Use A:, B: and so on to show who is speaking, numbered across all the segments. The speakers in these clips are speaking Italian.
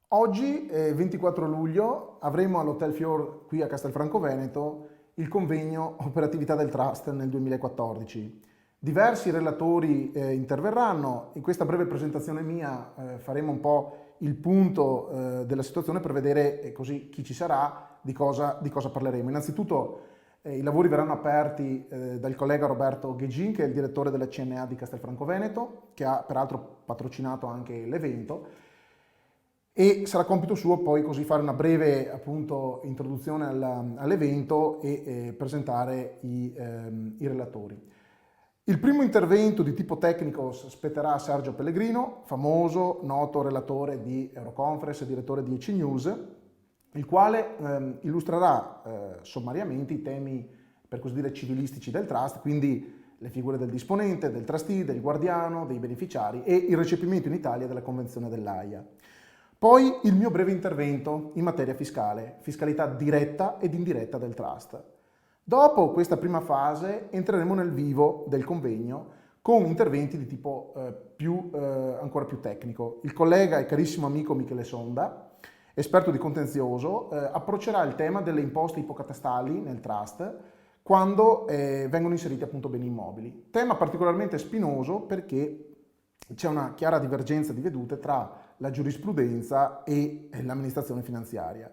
A: Oggi, 24 luglio, avremo all'Hotel Fior qui a Castelfranco Veneto il convegno Operatività del Trust nel 2014. Diversi relatori interverranno. In questa breve presentazione mia faremo un po' il punto della situazione per vedere così chi ci sarà, di cosa parleremo. Innanzitutto i lavori verranno aperti dal collega Roberto Ghegin, che è il direttore della CNA di Castelfranco Veneto, che ha peraltro patrocinato anche l'evento. E sarà compito suo poi così fare una breve appunto introduzione all'evento e presentare i relatori. Il primo intervento di tipo tecnico spetterà a Sergio Pellegrino, famoso, noto relatore di Euroconference e direttore di EC News, il quale illustrerà sommariamente i temi, per così dire, civilistici del trust, quindi le figure del disponente, del trustee, del guardiano, dei beneficiari e il recepimento in Italia della Convenzione dell'AIA. Poi il mio breve intervento in materia fiscale, fiscalità diretta ed indiretta del trust. Dopo questa prima fase entreremo nel vivo del convegno con interventi di tipo ancora più tecnico. Il collega e carissimo amico Michele Sonda, esperto di contenzioso, approccerà il tema delle imposte ipocatastali nel trust quando vengono inseriti appunto beni immobili. Tema particolarmente spinoso perché c'è una chiara divergenza di vedute tra la giurisprudenza e l'amministrazione finanziaria.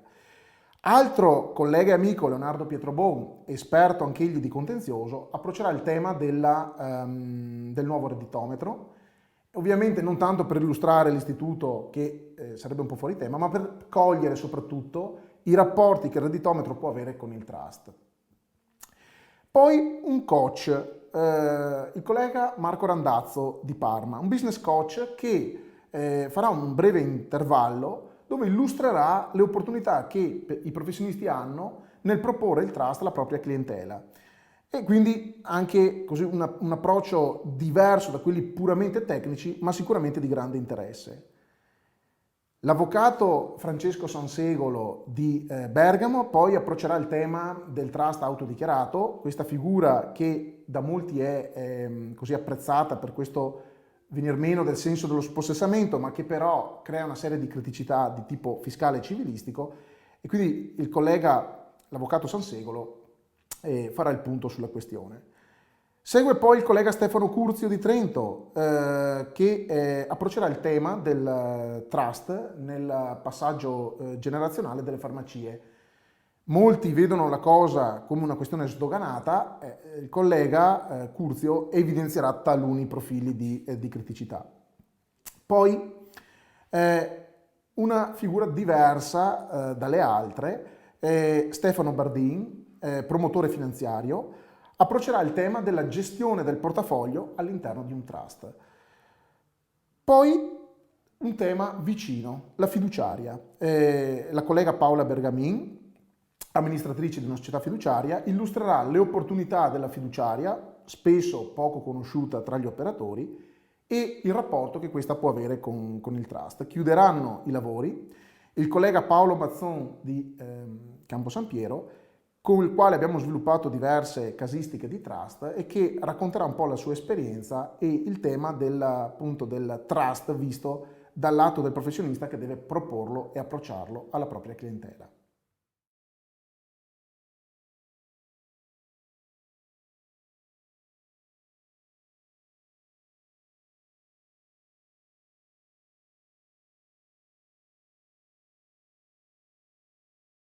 A: Altro collega e amico, Leonardo Pietrobon, esperto anch'egli di contenzioso, approccerà il tema del nuovo redditometro, ovviamente non tanto per illustrare l'istituto, che sarebbe un po' fuori tema, ma per cogliere soprattutto i rapporti che il redditometro può avere con il trust. Poi un coach, il collega Marco Randazzo di Parma, un business coach che farà un breve intervallo dove illustrerà le opportunità che i professionisti hanno nel proporre il trust alla propria clientela e quindi anche così un approccio diverso da quelli puramente tecnici, ma sicuramente di grande interesse. L'avvocato Francesco Sansegolo di Bergamo poi approccerà il tema del trust autodichiarato, questa figura che da molti è così apprezzata per questo venir meno del senso dello spossessamento, ma che però crea una serie di criticità di tipo fiscale e civilistico, e quindi il collega, l'avvocato Sansegolo, farà il punto sulla questione. Segue poi il collega Stefano Curzio di Trento, che approccerà il tema del trust nel passaggio generazionale delle farmacie. Molti vedono la cosa come una questione sdoganata, il collega Curzio evidenzierà taluni profili di criticità. Poi una figura diversa dalle altre, Stefano Bardin, promotore finanziario, approccerà il tema della gestione del portafoglio all'interno di un trust. Poi un tema vicino, la fiduciaria. La collega Paola Bergamin, amministratrice di una società fiduciaria, illustrerà le opportunità della fiduciaria, spesso poco conosciuta tra gli operatori, e il rapporto che questa può avere con il trust. Chiuderanno i lavori il collega Paolo Mazzon di Campo San Piero, con il quale abbiamo sviluppato diverse casistiche di trust e che racconterà un po' la sua esperienza e il tema appunto del trust visto dal lato del professionista che deve proporlo e approcciarlo alla propria clientela.